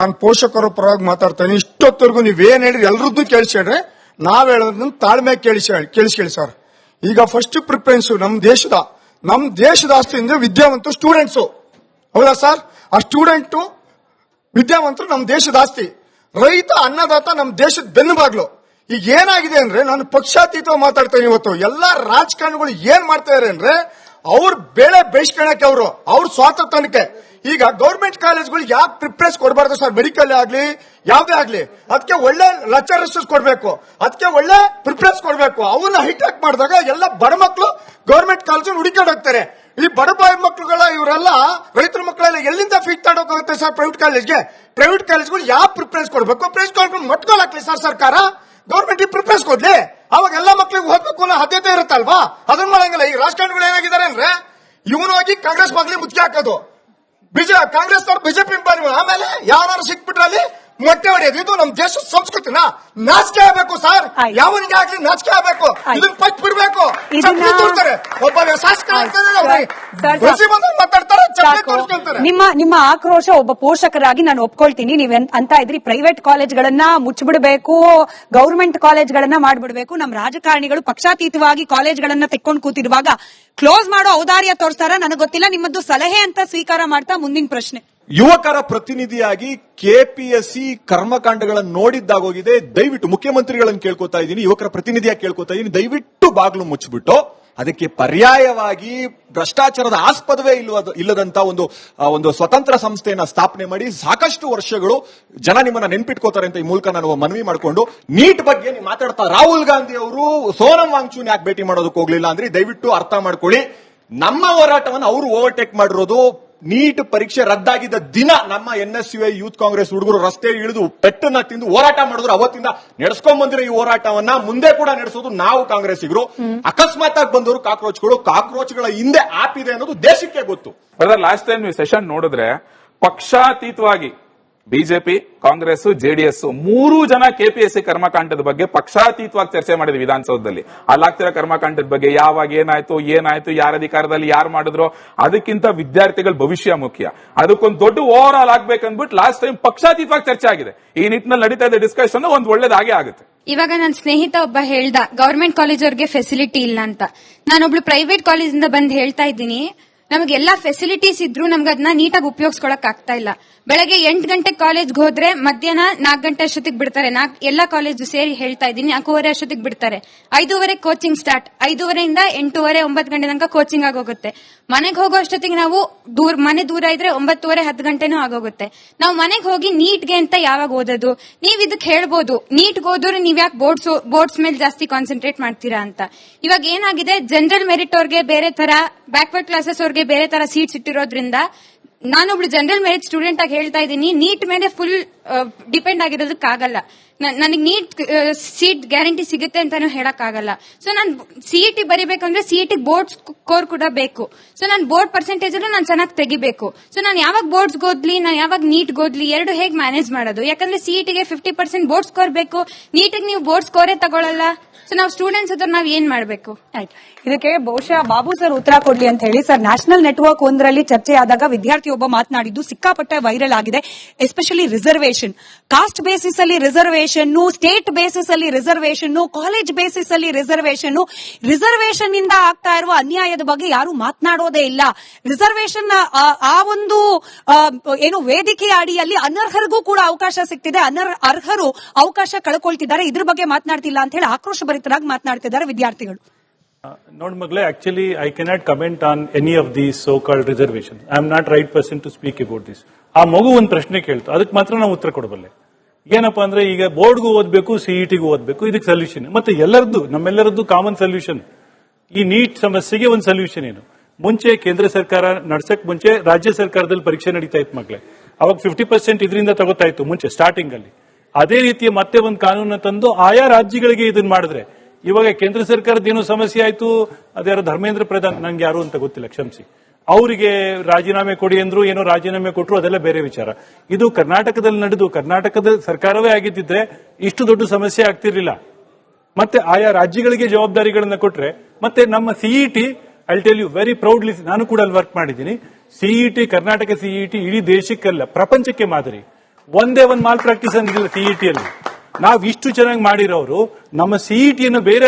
ನಾನು ಪೋಷಕರ ಪರವಾಗಿ ಮಾತಾಡ್ತೇನೆ. ಇಷ್ಟೊತ್ತವರೆಗೂ ನೀವೇನ್ ಹೇಳಿರಿ ಎಲ್ಲರದ್ದು ಕೇಳಿಸ್ಕೊಂಡ್ರೆ ನಾವ್ ಹೇಳೋದನ್ನ ತಾಳ್ಮೆ ಕೇಳಿಸ್ಕೊಳ್ಳಿ ಸರ್. ಈಗ ಫಸ್ಟ್ ಪ್ರಿಫರೆನ್ಸ್ ನಮ್ ದೇಶದ ಆಸ್ತಿ ಅಂದ್ರೆ ವಿದ್ಯಾವಂತ ಸ್ಟೂಡೆಂಟ್ಸ್, ಹೌದಾ ಸರ್? ಆ ಸ್ಟೂಡೆಂಟ್ ವಿದ್ಯಾವಂತರು ನಮ್ ದೇಶದ ಆಸ್ತಿ. ರೈತ ಅನ್ನದಾತ ನಮ್ ದೇಶದ ಬೆನ್ನುಬಾಗ್ಲು. ಈಗ ಏನಾಗಿದೆ ಅಂದ್ರೆ ನಾನು ಪಕ್ಷಾತೀತ ಮಾತಾಡ್ತೇನೆ. ಇವತ್ತು ಎಲ್ಲಾ ರಾಜಕಾರಣಿಗಳು ಏನ್ ಮಾಡ್ತಾ ಇದಾರೆ ಅಂದ್ರೆ ಅವ್ರ ಬೆಳೆ ಬೆಳೆಸ್ಕೊಳಕ್ಕೆ ಅವ್ರ ಸ್ವಾತಂತ್ರ್ಯಕ್ಕೆ ಈಗ ಗೌರ್ಮೆಂಟ್ ಕಾಲೇಜ್ಗಳು ಯಾಕೆ ಪ್ರಿಫರೆನ್ಸ್ ಕೊಡಬಾರ್ದು ಸರ್? ಮೆಡಿಕಲ್ ಆಗ್ಲಿ ಯಾವ್ದೇ ಆಗ್ಲಿ ಅದಕ್ಕೆ ಒಳ್ಳೆ ಲೆಕ್ಚರರ್ಸ್ ಕೊಡ್ಬೇಕು, ಅದಕ್ಕೆ ಒಳ್ಳೆ ಪ್ರಿಫರೆನ್ಸ್ ಕೊಡ್ಬೇಕು. ಅವನ್ನ ಹೈಟೆಕ್ ಮಾಡಿದಾಗ ಎಲ್ಲ ಬಡ ಮಕ್ಕಳು ಗೌರ್ಮೆಂಟ್ ಕಾಲೇಜ್ ಹುಡುಕಾಡ್ ಹೋಗ್ತಾರೆ. ಈ ಬಡಬಾಯಿ ಮಕ್ಕಳುಗಳ ಇವರೆಲ್ಲ ರೈತರ ಮಕ್ಕಳೆಲ್ಲ ಎಲ್ಲಿಂದ ಫೀಟ್ ತಡೋಕಾಗುತ್ತೆ ಸರ್? ಪ್ರೈವೇಟ್ ಕಾಲೇಜ್ಗಳು ಯಾವ ಪ್ರಿಫರೆನ್ಸ್ ಕೊಡ್ಬೇಕು? ಪ್ರೈವೇಟ್ ಕಾಲೇಜ್ ಮಟ್ಕೊಳಕ್ಲಿ ಸರ್ ಸರ್ಕಾರ. ಗೌರ್ಮೆಂಟ್ ಪ್ರಿಫರೆನ್ಸ್ ಕೊಡ್ಲಿ, ಅವಾಗ ಎಲ್ಲಾ ಮಕ್ಕಳಿಗೆ ಹೋಗ್ಬೇಕು ಅನ್ನೋ ಆದ್ಯತೆ ಇರುತ್ತಲ್ವಾ? ಅದನ್ನ ಮಾಡಂಗಿಲ್ಲ. ಈಗ ರಾಜಕಾರಣಿಗಳು ಏನಾಗಿದ್ದಾರೆ ಅಂದ್ರೆ ಇವನು ಹೋಗಿ ಕಾಂಗ್ರೆಸ್ ಮಗಳಿಗೆ ಮುಚ್ಚಿ ಹಾಕೋದು, ಕಾಂಗ್ರೆಸ್ ಅವ್ರು ಬಿಜೆಪಿ ಆಮೇಲೆ ಯಾರು ಸಿಕ್ಬಿಟ್ರಲ್ಲಿ ಮೊಟ್ಟೆ ಹೊಡೆಯೋದು. ಇದು ನಮ್ ದೇಶದ ಸಂಸ್ಕೃತಿನ ನಾಚಿಕೆ ಆಗಬೇಕು ಸರ್. ಯಾವನಿಗೆ ಆಗ್ಲಿ ನಾಚಿಕೆ ಆಗಬೇಕು. ಇದನ್ನ ಪಟ್ಟು ಬಿಡ್ಬೇಕು. ಒಬ್ಬ ಶಾಸಕ ಮಾತಾಡ್ತಾರೆ. ನಿಮ್ಮ ಆಕ್ರೋಶ ಒಬ್ಬ ಪೋಷಕರಾಗಿ ನಾನು ಒಪ್ಕೊಳ್ತೀನಿ. ನೀವ್ ಅಂತ ಇದ್ರಿ ಪ್ರೈವೇಟ್ ಕಾಲೇಜ್ಗಳನ್ನ ಮುಚ್ಚಿಬಿಡ್ಬೇಕು, ಗೌರ್ಮೆಂಟ್ ಕಾಲೇಜ್ಗಳನ್ನ ಮಾಡ್ಬಿಡ್ಬೇಕು. ನಮ್ ರಾಜಕಾರಣಿಗಳು ಪಕ್ಷಾತೀತವಾಗಿ ಕಾಲೇಜ್ಗಳನ್ನ ತೆಕ್ಕೊಂಡು ಕೂತಿರುವಾಗ ಕ್ಲೋಸ್ ಮಾಡೋ ಔದಾರ್ಯ ತೋರಿಸ್ತಾರ ನನಗೆ ಗೊತ್ತಿಲ್ಲ. ನಿಮ್ಮದ್ದು ಸಲಹೆ ಅಂತ ಸ್ವೀಕಾರ ಮಾಡ್ತಾ ಮುಂದಿನ ಪ್ರಶ್ನೆ. ಯುವಕರ ಪ್ರತಿನಿಧಿಯಾಗಿ ಕೆಪಿಎಸ್ಸಿ ಕರ್ಮಕಾಂಡಗಳನ್ನು ನೋಡಿದ್ದಾಗೋಗಿದೆ. ದಯವಿಟ್ಟು ಮುಖ್ಯಮಂತ್ರಿಗಳನ್ನು ಕೇಳ್ಕೊತಾ ಇದ್ದೀನಿ, ಯುವಕರ ಪ್ರತಿನಿಧಿಯಾಗಿ ಕೇಳ್ಕೊತಾ ಇದ್ದೀನಿ, ದಯವಿಟ್ಟು ಬಾಗ್ಲು ಮುಚ್ಚಿಬಿಟ್ಟು ಅದಕ್ಕೆ ಪರ್ಯಾಯವಾಗಿ ಭ್ರಷ್ಟಾಚಾರದ ಆಸ್ಪದವೇ ಇಲ್ಲದಂತ ಒಂದು ಸ್ವತಂತ್ರ ಸಂಸ್ಥೆಯನ್ನ ಸ್ಥಾಪನೆ ಮಾಡಿ ಸಾಕಷ್ಟು ವರ್ಷಗಳು ಜನ ನಿಮ್ಮನ್ನ ನೆನ್ಪಿಟ್ಕೋತಾರೆ ಅಂತ ಈ ಮೂಲಕ ನಾನು ಮನವಿ ಮಾಡಿಕೊಂಡು, ನೀಟ್ ಬಗ್ಗೆ ನೀವು ಮಾತಾಡ್ತಾ ರಾಹುಲ್ ಗಾಂಧಿ ಅವರು ಸೋನಂ ವಾಂಗ್ಚೂನ್ ಯಾಕೆ ಭೇಟಿ ಮಾಡೋದಕ್ಕೆ ಹೋಗ್ಲಿಲ್ಲ ಅಂದ್ರೆ ದಯವಿಟ್ಟು ಅರ್ಥ ಮಾಡ್ಕೊಳ್ಳಿ. ನಮ್ಮ ಹೋರಾಟವನ್ನು ಅವರು ಓವರ್ಟೇಕ್ ಮಾಡಿರೋದು ನೀಟ್ ಪರೀಕ್ಷೆ ರದ್ದಾಗಿದ್ದ ದಿನ ನಮ್ಮ NSUI ಯೂತ್ ಕಾಂಗ್ರೆಸ್ ಹುಡುಗರು ರಸ್ತೆ ಇಳಿದು ಪೆಟ್ಟನ್ನ ತಿಂದು ಹೋರಾಟ ಮಾಡಿದ್ರು. ಅವತ್ತಿಂದ ನಡೆಸ್ಕೊಂಡ್ ಬಂದಿರೋ ಈ ಹೋರಾಟವನ್ನ ಮುಂದೆ ಕೂಡ ನಡೆಸೋದು ನಾವು ಕಾಂಗ್ರೆಸ್ಸಿಗರು. ಅಕಸ್ಮಾತ್ ಆಗಿ ಬಂದವರು ಕಾಕ್ರೋಚ್ಗಳ ಹಿಂದೆ ಆಪ್ ಇದೆ ಅನ್ನೋದು ದೇಶಕ್ಕೆ ಗೊತ್ತು. ಲಾಸ್ಟ್ ಟೈಮ್ ನೀವು ಸೆಷನ್ ನೋಡಿದ್ರೆ ಪಕ್ಷಾತೀತವಾಗಿ ಬಿಜೆಪಿ, ಕಾಂಗ್ರೆಸ್, ಜೆಡಿಎಸ್ ಮೂರೂ ಜನ ಕೆಪಿಎಸ್ಸಿ ಕರ್ಮಕಾಂಡದ ಬಗ್ಗೆ ಪಕ್ಷಾತೀತವಾಗಿ ಚರ್ಚೆ ಮಾಡಿದ್ವಿ ವಿಧಾನಸೌಧದಲ್ಲಿ. ಅಲ್ಲಾಗ್ತಿರೋ ಕರ್ಮಕಾಂಡದ ಬಗ್ಗೆ ಯಾವಾಗ ಏನಾಯ್ತು, ಯಾರ ಅಧಿಕಾರದಲ್ಲಿ ಯಾರು ಮಾಡಿದ್ರು, ಅದಕ್ಕಿಂತ ವಿದ್ಯಾರ್ಥಿಗಳ ಭವಿಷ್ಯ ಮುಖ್ಯ. ಅದಕ್ಕೊಂದು ದೊಡ್ಡ ಓವರ್ ಆಲ್ ಆಗ್ಬೇಕಂದ್ಬಿಟ್ಟು ಲಾಸ್ಟ್ ಟೈಮ್ ಪಕ್ಷಾತೀತವಾಗಿ ಚರ್ಚೆ ಆಗಿದೆ. ಈ ನಿಟ್ಟಿನಲ್ಲಿ ನಡೀತಾ ಇದೆ ಡಿಸ್ಕಷನ್ ಒಂದು ಒಳ್ಳೇದಾಗೆ ಆಗುತ್ತೆ. ಇವಾಗ ನನ್ನ ಸ್ನೇಹಿತ ಒಬ್ಬ ಹೇಳ್ದ ಗವರ್ಮೆಂಟ್ ಕಾಲೇಜ್ ಅವ್ರಿಗೆ ಫೆಸಿಲಿಟಿ ಇಲ್ಲ ಅಂತ. ನಾನೊಬ್ಳು ಪ್ರೈವೇಟ್ ಕಾಲೇಜಿಂದ ಬಂದು ಹೇಳ್ತಾ ಇದ್ದೀನಿ, ನಮಗೆಲ್ಲಾ ಫೆಸಿಲಿಟೀಸ್ ಇದ್ರು ನಮ್ಗೆ ಅದನ್ನ ನೀಟಾಗಿ ಉಪಯೋಗಿಸ್ಕೊಳಕ್ ಆಗ್ತಾ ಇಲ್ಲ. ಬೆಳಗ್ಗೆ 8 ಗಂಟೆಗೆ ಕಾಲೇಜ್ಗೆ ಹೋದ್ರೆ ಮಧ್ಯಾಹ್ನ 4 ಗಂಟೆ ಅಷ್ಟೊತ್ತಿಗೆ ಬಿಡ್ತಾರೆ. ಎಲ್ಲಾ ಕಾಲೇಜು ಸೇರಿ ಹೇಳ್ತಾ ಇದ್ದೀನಿ 4:15 ಅಷ್ಟೊತ್ತಿಗೆ ಬಿಡ್ತಾರೆ. 5:30 ಕೋಚಿಂಗ್ ಸ್ಟಾರ್ಟ್. 5:30 8:30 9 ಗಂಟೆ ತನಕ ಕೋಚಿಂಗ್ ಆಗೋಗುತ್ತೆ. ಮನೆಗೆ ಹೋಗೋ ಅಷ್ಟೊತ್ತಿಗೆ ನಾವು ಮನೆ ದೂರ ಇದ್ರೆ 9:30 10 ಗಂಟೆನೂ ಆಗೋಗುತ್ತೆ. ನಾವು ಮನೆಗೆ ಹೋಗಿ ನೀಟ್ಗೆ ಅಂತ ಯಾವಾಗ ಓದೋದು? ನೀವ್ ಇದಕ್ಕೆ ಹೇಳ್ಬೋದು, ನೀಟ್ಗೆ ಓದೋರು ನೀವ್ ಯಾಕೆ ಬೋರ್ಡ್ಸ್ ಮೇಲೆ ಜಾಸ್ತಿ ಕಾನ್ಸಂಟ್ರೇಟ್ ಮಾಡ್ತೀರಾ ಅಂತ. ಇವಾಗ ಏನಾಗಿದೆ, ಜನರಲ್ ಮೆರಿಟ್ ಅವ್ರಿಗೆ ಬೇರೆ ತರ, ಬ್ಯಾಕ್ವರ್ಡ್ ಕ್ಲಾಸಸ್ ಅವ್ರಿಗೆ ಬೇರೆ ತರ ಸೀಟ್ಸ್ ಇಟ್ಟಿರೋದ್ರಿಂದ ನಾನೊಬ್ಳು ಜನರಲ್ ಮೆರಿಟ್ ಸ್ಟೂಡೆಂಟ್ ಆಗಿ ಹೇಳ್ತಾ ಇದ್ದೀನಿ, ನೀಟ್ ಮೇಲೆ ಫುಲ್ ಡಿಪೆಂಡ್ ಆಗಿರೋದಕ್ಕಾಗಲ್ಲ. ನನಗೆ ನೀಟ್ ಸೀಟ್ ಗ್ಯಾರಂಟಿ ಸಿಗುತ್ತೆ ಅಂತಾನು ಹೇಳಕ್ ಆಗಲ್ಲ. ಸೊ ನಾನು ಸಿಇಟಿ ಬರೀಬೇಕಂದ್ರೆ ಸಿಇಟಿ ಬೋರ್ಡ್ ಸ್ಕೋರ್ ಕೂಡ ಬೇಕು. ಸೊ ನಾನು ಬೋರ್ಡ್ ಪರ್ಸೆಂಟೇಜ್ ಅಲ್ಲೂ ನಾನು ಚೆನ್ನಾಗಿ ತೆಗಿಬೇಕು. ಸೊ ನಾನು ಯಾವಾಗ ಬೋರ್ಡ್ಸ್ ಓದ್ಲಿ, ನಾನು ಯಾವಾಗ ನೀಟ್ ಓದ್ಲಿ, ಎರಡು ಹೇಗೆ ಮ್ಯಾನೇಜ್ ಮಾಡೋದು? ಯಾಕಂದ್ರೆ ಸಿಇಟಿಗೆ 50% ಬೋರ್ಡ್ ಸ್ಕೋರ್ ಬೇಕು, ನೀಟಿಗೆ ನೀವು ಬೋರ್ಡ್ ಸ್ಕೋರೇ ತಗೊಳ್ಳಲ್ಲ. ಸೊ ನಾವು ಸ್ಟೂಡೆಂಟ್ಸ್ ಹತ್ರ ನಾವ್ ಏನ್ ಮಾಡ್ಬೇಕು? ಇದಕ್ಕೆ ಬಹುಶಃ ಬಾಬು ಸರ್ ಉತ್ತರ ಕೊಡ್ಲಿ ಅಂತ ಹೇಳಿ. ಸರ್, ನ್ಯಾಷನಲ್ ನೆಟ್ವರ್ಕ್ ಒಂದರಲ್ಲಿ ಚರ್ಚೆ ಆದಾಗ ವಿದ್ಯಾರ್ಥಿಯೊಬ್ಬ ಮಾತನಾಡಿದ್ದು ಸಿಕ್ಕಾಪಟ್ಟೆ ವೈರಲ್ ಆಗಿದೆ. ಎಸ್ಪೆಷಲಿ ರಿಸರ್ವೇಶನ್, ಕಾಸ್ಟ್ ಬೇಸಿಸ್ ಅಲ್ಲಿ ರಿಸರ್ವೇಶನ್, ಸ್ಟೇಟ್ ಬೇಸಿಸ್ ಅಲ್ಲಿ ರಿಸರ್ವೇಶನ್, ಕಾಲೇಜ್ ಬೇಸಿಸ್ ಅಲ್ಲಿ ರಿಸರ್ವೇಶನ್ ಇಂದ ಆಗ್ತಾ ಇರುವ ಅನ್ಯಾಯದ ಬಗ್ಗೆ ಯಾರು ಮಾತನಾಡೋದೇ ಇಲ್ಲ. ರಿಸರ್ವೇಶನ್ ಆ ಒಂದು ಏನು ವೇದಿಕೆಯ ಅಡಿಯಲ್ಲಿ ಅನರ್ಹರಿಗೂ ಕೂಡ ಅವಕಾಶ ಸಿಗ್ತಿದೆ, ಅರ್ಹರು ಅವಕಾಶ ಕಳ್ಕೊಳ್ತಿದ್ದಾರೆ. ಇದ್ರ ಬಗ್ಗೆ ಮಾತನಾಡ್ತಿಲ್ಲ ಅಂತ ಹೇಳಿ ಆಕ್ರೋಶ ಭರಿತರಾಗಿ ಮಾತನಾಡ್ತಿದ್ದಾರೆ ವಿದ್ಯಾರ್ಥಿಗಳು. ನೋಡ್ ಮಗ್ಲೆ, actually I cannot comment on any of these so called reservation. I am not right person to speak about this. ಆ ಮಗು ಒಂದು ಪ್ರಶ್ನೆ ಕೇಳ್ತು, ಅದಕ್ಕೆ ಮಾತ್ರ ನಾವು ಉತ್ತರ ಕೊಡಬಲ್ಲೆ. ಏನಪ್ಪಾ ಅಂದ್ರೆ, ಈಗ ಬೋರ್ಡ್ಗೂ ಓದ್ಬೇಕು, ಸಿಇಟಿಗೂ ಓದ್ಬೇಕು, ಇದಕ್ಕೆ ಸೊಲ್ಯೂಷನ್ ಮತ್ತೆ ನಮ್ಮೆಲ್ಲರದ್ದು ಕಾಮನ್ ಸೊಲ್ಯೂಷನ್. ಈ ನೀಟ್ ಸಮಸ್ಯೆಗೆ ಒಂದು ಸೊಲ್ಯೂಷನ್ ಏನು? ಮುಂಚೆ ಕೇಂದ್ರ ಸರ್ಕಾರ ನಡ್ಸಕ್ ಮುಂಚೆ ರಾಜ್ಯ ಸರ್ಕಾರದಲ್ಲಿ ಪರೀಕ್ಷೆ ನಡೀತಾ ಇತ್ತು ಮಗ್ಲೆ. ಅವಾಗ 50% ಇದರಿಂದ ತಗೋತಾ ಇತ್ತು ಮುಂಚೆ ಸ್ಟಾರ್ಟಿಂಗ್ ಅಲ್ಲಿ. ಅದೇ ರೀತಿಯ ಮತ್ತೆ ಒಂದು ಕಾನೂನು ತಂದು ಆಯಾ ರಾಜ್ಯಗಳಿಗೆ ಇದನ್ನ ಮಾಡಿದ್ರೆ, ಇವಾಗ ಕೇಂದ್ರ ಸರ್ಕಾರದ ಏನೋ ಸಮಸ್ಯೆ ಆಯ್ತು, ಅದ್ಯಾರೋ ಧರ್ಮೇಂದ್ರ ಪ್ರಧಾನ್, ನಂಗೆ ಯಾರು ಅಂತ ಗೊತ್ತಿಲ್ಲ, ಕ್ಷಮಿಸಿ, ಅವರಿಗೆ ರಾಜೀನಾಮೆ ಕೊಡಿ ಅಂದ್ರು, ಏನೋ ರಾಜೀನಾಮೆ ಕೊಟ್ಟರು, ಅದೆಲ್ಲ ಬೇರೆ ವಿಚಾರ. ಇದು ಕರ್ನಾಟಕದಲ್ಲಿ ನಡೆದು ಕರ್ನಾಟಕದ ಸರ್ಕಾರವೇ ಆಗಿದ್ದಿದ್ರೆ ಇಷ್ಟು ದೊಡ್ಡ ಸಮಸ್ಯೆ ಆಗ್ತಿರ್ಲಿಲ್ಲ. ಮತ್ತೆ ಆಯಾ ರಾಜ್ಯಗಳಿಗೆ ಜವಾಬ್ದಾರಿಗಳನ್ನ ಕೊಟ್ರೆ, ಮತ್ತೆ ನಮ್ಮ CET, I tell you very proudly, ನಾನು ಕೂಡ ಅಲ್ಲಿ ವರ್ಕ್ ಮಾಡಿದ್ದೀನಿ. ಸಿಇಟಿ, ಕರ್ನಾಟಕ ಸಿಇಟಿ ಇಡೀ ದೇಶಕ್ಕಲ್ಲ ಪ್ರಪಂಚಕ್ಕೆ ಮಾದರಿ. ಒಂದೇ ಒಂದು ಮಾಲ್ ಪ್ರಾಕ್ಟೀಸ್ ಅಂದಿಲ್ಲ ಸಿಇಟಿಯಲ್ಲಿ. ನಾವು ಇಷ್ಟು ಚೆನ್ನಾಗಿ ಮಾಡಿರೋರು ನಮ್ಮ ಸಿಇಟಿಯನ್ನು ಬೇರೆ